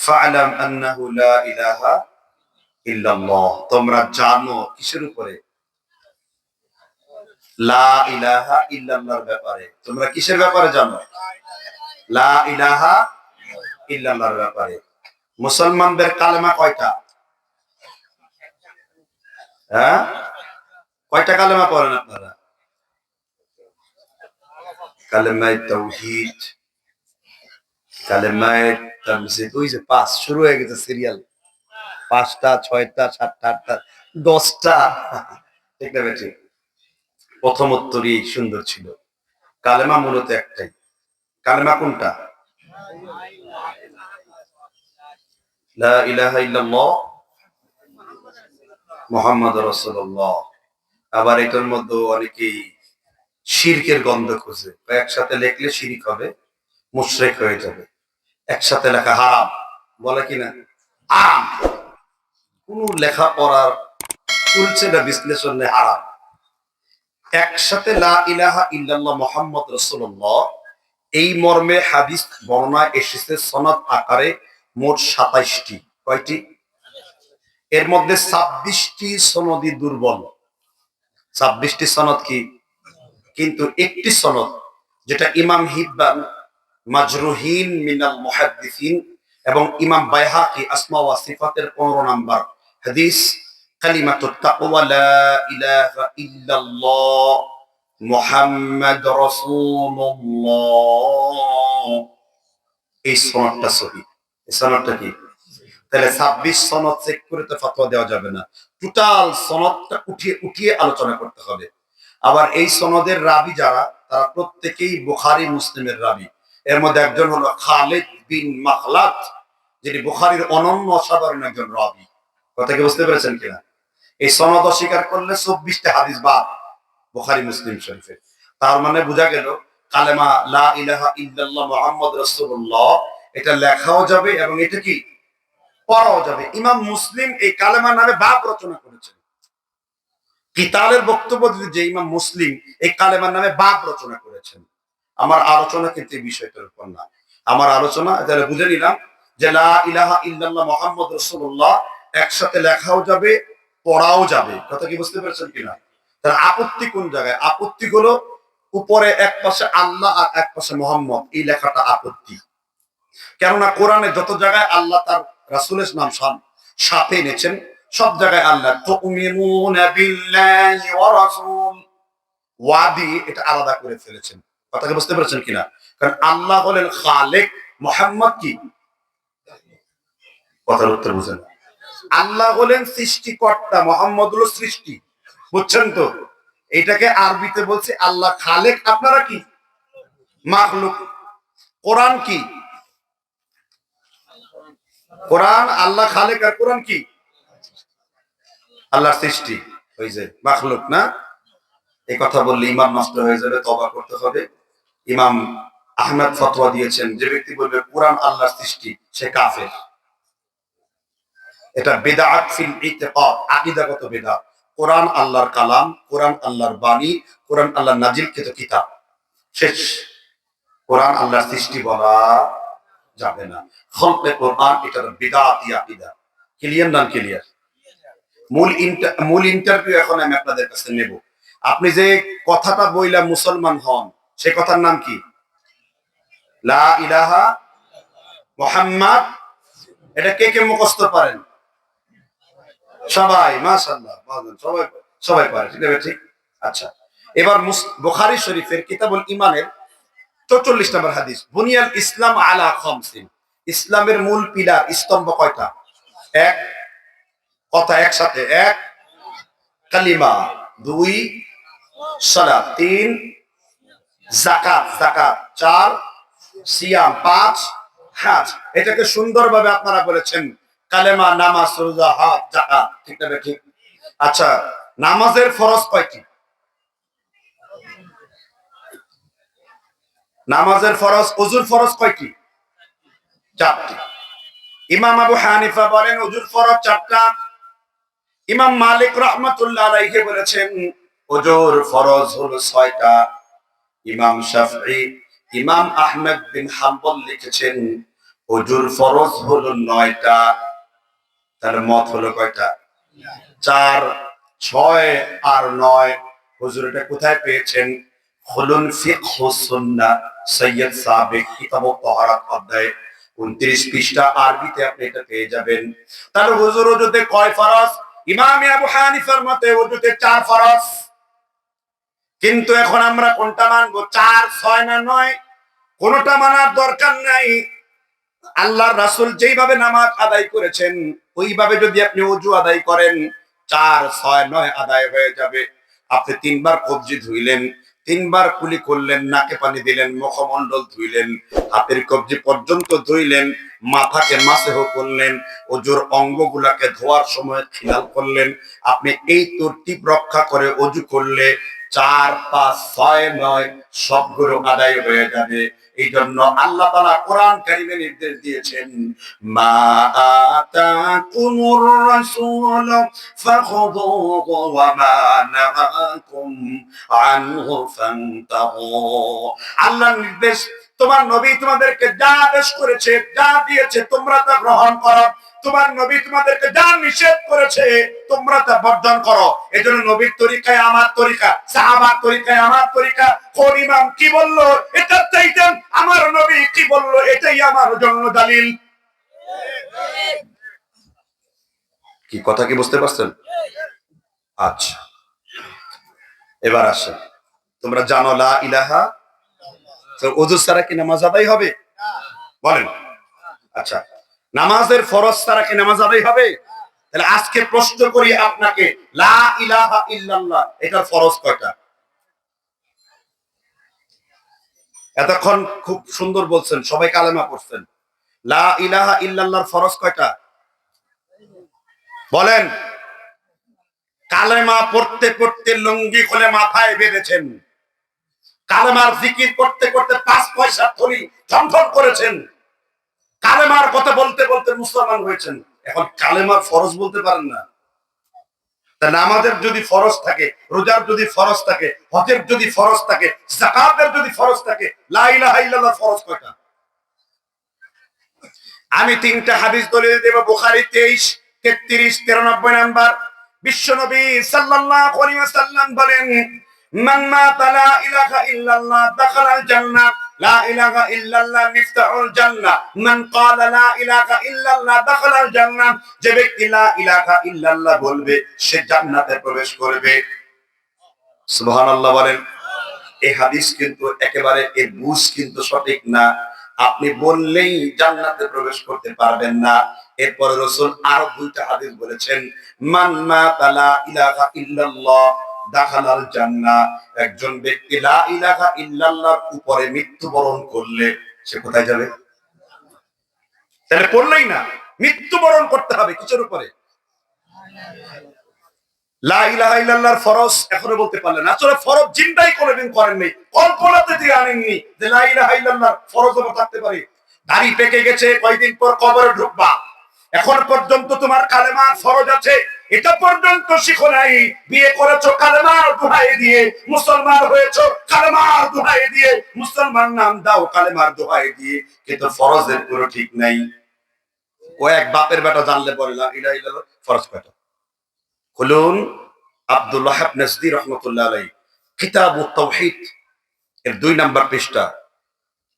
ফা'লাম আন্নাহু লা ইলাহা ইল্লাল্লাহ, তোমরা জানো কিসের উপরে? লা ইলাহা ইল্লাল্লাহর ব্যাপারে। তোমরা কিসের ব্যাপারে জানো? লা ইলাহা ইল্লাল্লাহর ব্যাপারে। মুসলমানদের কালেমা কয়টা? হ্যাঁ, কয়টা কালেমা পড়েন আপনারা? কালেমায়ে তাওহীদ, কালেমায়ে তামজিদ, ওই যে পাঁচ শুরু হয়ে গেছে সিরিয়াল, ৫টা ৬টা ৭টা ৮টা ১০টা। ঠিক না বেটি? প্রথম উত্তরই সুন্দর ছিল। কালেমা মূলত একটাই। কালেমা কোনটা? লা ইলাহা ইল্লাল্লাহ মুহাম্মাদুর রাসূলুল্লাহ। আবার এটার মধ্যে অনেকেই শিরকের গন্ধ খুঁজে, একসাথে লিখলে শিরিক হবে, মুশরিক হয়ে যাবে। একসাথে লেখা হারাম, বলে কিনা? হারাম। কোন লেখা পড়ার চলছে না, বিশ্লেষণ নেই, হারাম। একসাথে লা ইলাহা ইল্লাল্লাহ মুহাম্মদ রাসূলুল্লাহ এই মর্মে হাদিস বর্ণনা এসেছে সনদ আকারে মোট ২৭টি। কয়টি? এর মধ্যে ২৬টি সনদি দুর্বল। ২৬টি সনদ কি? কিন্তু একটি সনদ, যেটা ইমাম হিব্বান মাজরুহিন মিনাল মুহাদ্দিসিন এবং ইমাম বাইহাকি আসমা ওয়া সিফাতের ১৫ নাম্বার হাদিস, কালিমাতুত তাকওয়া লা ইলাহা ইল্লাল্লাহ মুহাম্মাদুর রাসূলুল্লাহ, এই সনদটা সহিহ। এই সনদটা কি? তাহলে ২৬ সনদ চেক করে তো ফতোয়া দেওয়া যাবে না, টোটাল সনদটা উঠিয়ে উঠিয়ে আলোচনা করতে হবে। আবার এই সনদের রাবি যারা, তারা প্রত্যেকেই বুখারী মুসলিমের রাবি। এর মধ্যে একজন হলো খালিদ বিন মাখলাদ, যিনি বুখারীর অনন্য অসাধারণ একজন রাবি। কথা কি বুঝতে পেরেছেন কিনা? এই সনদ অস্বীকার করলে ২৪টা হাদিস বাদ বুখারী মুসলিম শরীফের। তার মানে বোঝা গেল কালেমা লা ইলাহা ইল্লাল্লাহ মুহাম্মদ রাসূলুল্লাহ এটা লেখাও যাবে এবং এটা কি পড়াও যাবে। ইমাম মুসলিম এই কালেমা নামে বাব রচনা করেছেন। কিতালের বক্তব্য দিতে যে ইমাম মুসলিম এই কালেমার নামে বাব রচনা করেছেন। আমার আলোচনা কিন্তু এই বিষয়টার উপর না। আমার আলোচনা যারা বুঝে নিলাম যে লা ইলাহা ইল্লাল্লাহ মুহাম্মদ রাসূলুল্লাহ একসাথে লেখাও যাবে, পড়াও যাবে। কথা কি বুঝতে পেরেছেন কিনা? তার আপত্তি কোন জায়গায়? আপত্তি হলো উপরে এক পাশে আল্লাহ আর এক পাশে মুহাম্মদ, এই লেখাটা আপত্তি। কেননা কোরআনে যত জায়গায় আল্লাহ তার রাসূলের নাম সাথে এনেছেন, সব জায়গায় আল্লাহ তুমিনুনা বিল্লাহি ওয়া রাসূল ওয়াদি এটা আলাদা করে ফেলেছেন। কথাকে বুঝতে পেরেছেন কিনা? কারণ আল্লাহ হলেন খালেক, মুহাম্মদ কি? কথার উত্তর বুঝেন। আল্লাহ হলেন সৃষ্টিকর্তা, মুহাম্মদ হলো সৃষ্টি। বুঝছেন তো? এটাকে আরবিতে বলছে আল্লাহ খালেক, আপনারা কি? মাখলুক। কোরআন কি? কোরআন আল্লাহ খালেক আর কোরআন কি? আল্লাহর সৃষ্টি। ওই যে মাখলুক না, এই কথা বললে ইমান নষ্ট হয়ে যাবে, তওবা করতে হবে। ইমাম আহমদ ফতোয়া দিয়েছেন যে ব্যক্তি বলবে কোরআন আল্লাহর সৃষ্টি সে কাফের। এটা বিদআত ফিল ইতিকাদ, আকীদাগত বিদআত। কোরআন আল্লাহর কালাম, কোরআন আল্লাহর বাণী, কোরআন আল্লাহর নাজিলকৃত কিতাব। শেষ। কোরআন আল্লাহর সৃষ্টি বলা যাবে না। খলকে কোরআন এটা বিদআতি আকীদা। ক্লিয়ার না? ক্লিয়ার। মূল ইন্টারভিউ এখন আমি আপনাদের কাছে নেব। আপনি যে কথাটা বইলা মুসলমান হন, সে কথার নাম কি? লা ইলাহা মুহাম্মাদ। এটা কে কে মুখস্থ পারেন? সবাই, মাশাআল্লাহ, সবাই সবাই পারে। ঠিক আছে, ঠিক। আচ্ছা, এবার বুখারী শরীফের কিতাবুল ঈমানের ৪৪ নম্বর হাদিস, বুনিয়াল ইসলাম আলা খামসিন। ইসলামের মূল পিলার, স্তম্ভ কয়টা? এক, কথা একসাথে, এক কালিমা, দুই সালাত, তিন যাকাত, চার সিয়াম, পাঁচ হজ। এটাকে সুন্দরভাবে আপনারা বলেছেন কালেমা, নামাজ, রোজা, হজ, যাকাত। ঠিক না? ঠিক। আচ্ছা, নামাজের ফরজ কয়টি? নামাজের ফরজ, ওযুর ফরজ কয়টি? 4টি। ইমাম আবু হানিফা বলেন ওযুর ফরজ 4টা। ইমাম মালিক রাহমাতুল্লাহ আলাইহি বলেছেন ওযুর ফরজ হলো 6টা। ইমাম শাফঈ, ইমাম আহমদ বিন হাম্বল লিখেছেন অজুর ফরজ হলো 9টা, তাহলে মত হলো কয়টা? 4। 6 আর 9 হুজুর এটা কোথায় পেয়েছেন? খুলুন ফিকহুস সুন্নাহ সৈয়দ সাবিক কিতাব তাহারাত অধ্যায় 29 পৃষ্ঠা, আরবিতে আপনি এটা পেয়ে যাবেন। তাহলে হুজুর ওজুতে কয় ফরজ? ইমাম আবু হানিফার মতে ওজুতে 4 ফরজ। কিন্তু এখন আমরা কোনটা মানবো? 4, 6 না 9? কোনটা মানার দরকার নাই। আল্লাহর রাসূল যেইভাবে নামাজ আদায় করেছেন ওইভাবে যদি আপনি ওযু আদায় করেন 4, 6, 9 আদায় হয়ে যাবে। আপনি 3 বার কবজি ধুইলেন, 3 বার কুলি করলেন, নাকে পানি দিলেন, মুখমণ্ডল ধুইলেন, হাতের কবজি পর্যন্ত ধুইলেন, মাথাকে মাসহ করলেন, ওযুর অঙ্গগুলাকে ধোয়ার সময় খেয়াল করলেন। আপনি এই তরতিব রক্ষা করে ওযু করলে 4, 5, 6, 9 সবগুলো আদায় হয়ে যাবে। এই জন্য আল্লাহ তাআলা কোরআন কারীমে নির্দেশ দিয়েছেন, মা আতাকুমুর রাসূল ফাখুযুহু ওয়া মা নাহাকুম আনহু ফান্তাহু। আল্লাহর নির্দেশ, তোমার নবী তোমাদেরকে যা আদেশ করেছে, যা দিয়েছে তোমরা তা গ্রহণ করো। তোমার নবী তোমাদেরকে যা নিষেধ করেছে তোমরা তা বর্জন করো। এজন্য নবীর তরিকায় আমার তরিকা, সাহাবার তরিকায় আমার তরিকা। কোন ইমাম কি বললো এটা চাইতেন, আমার নবী কি বললো এটাই আমার জন্য দলিল। কি কথা কি বুঝতে পারছেন? আচ্ছা, এবার আসেন, তোমরা জানো লা ইলাহা, তো ওযু ছাড়া কি নামাজ আদায় হবে? বলেন। আচ্ছা, নামাজের ফরজ ছাড়া কি নামাজ আদায় হবে? তাহলে আজকে প্রশ্ন করি আপনাকে, লা ইলাহা ইল্লাল্লাহ এটার ফরজ কয়টা? এতক্ষণ খুব সুন্দর বলছেন, সবাই কালেমা পড়ছেন। লা ইলাহা ইল্লাল্লাহর ফরজ কয়টা? বলেন। কালেমা পড়তে পড়তে লুঙ্গি খুলে মাথায় বেঁধেছেন, কালেমার জিকির করতে করতে 5 পয়সা থলি ঝনঝন করেছেন, কালেমার কথা বলতে বলতে মুসলমান হয়েছেন, এখন কালেমার ফরজ বলতে পারেন না। তাহলে আমাদের যদি ফরজ থাকে, রোজার যদি ফরজ থাকে, হজের যদি ফরজ থাকে, যাকাতের যদি ফরজ থাকে, লা ইলাহা ইল্লাল্লাহ ফরজ কয়টা? আমি 3টা হাদিস দলিল দেব। বুখারী 23, 33, 93 নাম্বার। বিশ্বনবী সাল্লাল্লাহু আলাইহি ওয়াসাল্লাম বলেন, মান মাতা লা ইলাহা ইল্লাল্লাহ দাখালাল জান্নাহ, লা ইলাহা ইল্লাল্লাহ মিফতাহুল জান্নাহ, মান ক্বালা লা ইলাহা ইল্লাল্লাহ দাখালাল জান্নাহ। যে ব্যক্তি লা ইলাহা ইল্লাল্লাহ বলবে সে জান্নাতে প্রবেশ করবে। সুবহানাল্লাহ বলেন। এই হাদিস কিন্তু একেবারে, এর বুঝ কিন্তু সঠিক না। আপনি বললেই জান্নাতে প্রবেশ করতে পারবেন না। এরপরে রাসূল আরো 2টা হাদিস বলেছেন, মান মাতা লা ইলাহা ইল্লাল্লাহ দাখালাল জান্নাহ। একজন ব্যক্তি লা ইলাহা ইল্লাল্লাহর উপরে মৃত্যুবরণ করলে সে কোথায় যাবে? তাহলে পড়লেই না, মৃত্যুবরণ করতে হবে কিসের উপরে? লা ইলাহা ইল্লাল্লাহর ফরজ এখনো বলতে পারলেন না। আসলে ফরজ চিন্তাই কোনোদিন করেননি, কল্পনাতে দিয়ে আনেননি যে লা ইলাহা ইল্লাল্লাহর ফরজ হলো থাকতে পারে। দাড়ি পেকে গেছে, কয়দিন পর কবরে ঢুকবা, এখন পর্যন্ত তোমার কালেমার ফরজ আছে এটা পর্যন্ত শিখো নাই। বিয়ে করেছো কালেমার দোহাই দিয়ে, মুসলমান হয়েছো কালেমার দোহাই দিয়ে, মুসলমান নাম দাও কালেমার দোহাই দিয়ে, কিন্তু ফরজের কোনো ঠিক নাই। কয়েক বাপের বেটা জানলে বলে লা ইলাহা ইল্লাল্লাহ ফরজ কয়টা? খুলুন আব্দুল্লাহ ইবনে নাজদি রাহমাতুল্লাহ আলাইহি কিতাবুত তাওহীদ এর 2 নাম্বার পৃষ্ঠা।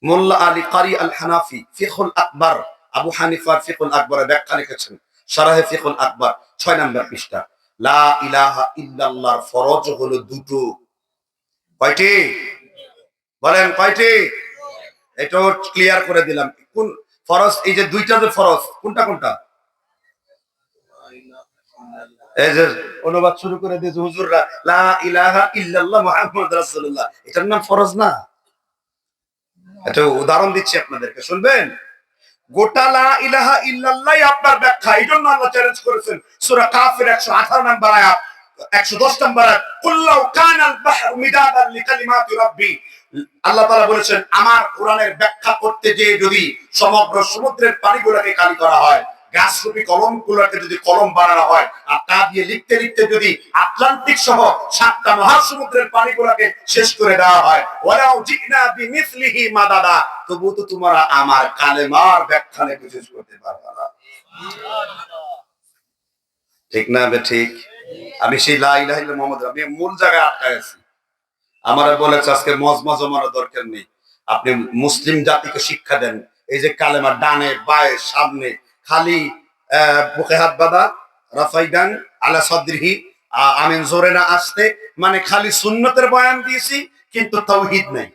মোল্লা আলী কারি আল হানাফি ফিকহুল আকবার, আবু হানিফার ফিকহুল আকবরে ব্যাখ্যা লিখেছেন, শারহে ফিকহুল আকবার 6 নাম্বার পৃষ্ঠা। লা ইলাহা ইল্লাল্লাহর ফরজ হলো 2টো। কয়টি? বলেন কয়টি? এটাও ক্লিয়ার করে দিলাম। কোন ফরজ? এই যে 2টা যে ফরজ, কোনটা কোনটা? এই যে অনুবাদ শুরু করে দিয়েছে হুজুররা, লা ইলাহা ইল্লাল্লাহ মুহাম্মদ রাসূলুল্লাহ, এটার নাম ফরজ না? একটা উদাহরণ দিচ্ছি আপনাদেরকে, শুনবেন। গোটা লা ইলাহা ইল্লাল্লাহ আপনার ব্যাখ্যা। এইজন্য আল্লাহ চ্যালেঞ্জ করেছেন সূরা কাফের 118 নম্বর আয়াত, 110 নম্বর আয়াত, কুল্লাউ কানাল বাহরু মিদাদান লিকালিমাতি রাব্বি। আল্লাহ তাআলা বলেছেন আমার কোরআনের ব্যাখ্যা করতে যে যদি সমগ্র সমুদ্রের পানিগুলোকে খালি করা হয়, গাছরূপী কলমগুলোকে যদি কলম বানানো হয় আর তা দিয়ে লিখতে লিখতে যদি আটলান্টিক সহ 7টা মহাসমুদ্রের পানিগুলোকে শেষ করে দেওয়া হয়, ওয়ালাউ জিনা বিমিসলিহি মাদাদা, তবু তো তোমরা আমার কালেমার ব্যাখ্যা লিখে শেষ করতে পারবে না। ঠিক না বে ঠিক? আমি সেই লা ইলাহা ইল্লাল্লাহ মুহাম্মদ, আমি মূল জায়গায় আটকায় আছি। আমার বলেছে আজকে মজমা জমানোর দরকার নেই, আপনি মুসলিম জাতিকে শিক্ষা দেন। এই যে কালেমা ডানে বায়ে সামনে খালি বুকে হাত বাঁধা, রাফাইদান আলা সদরিহি, আমিন জোরে না আসতে, মানে খালি সুন্নতের বয়ান দিয়েছি কিন্তু তাওহীদ নাই।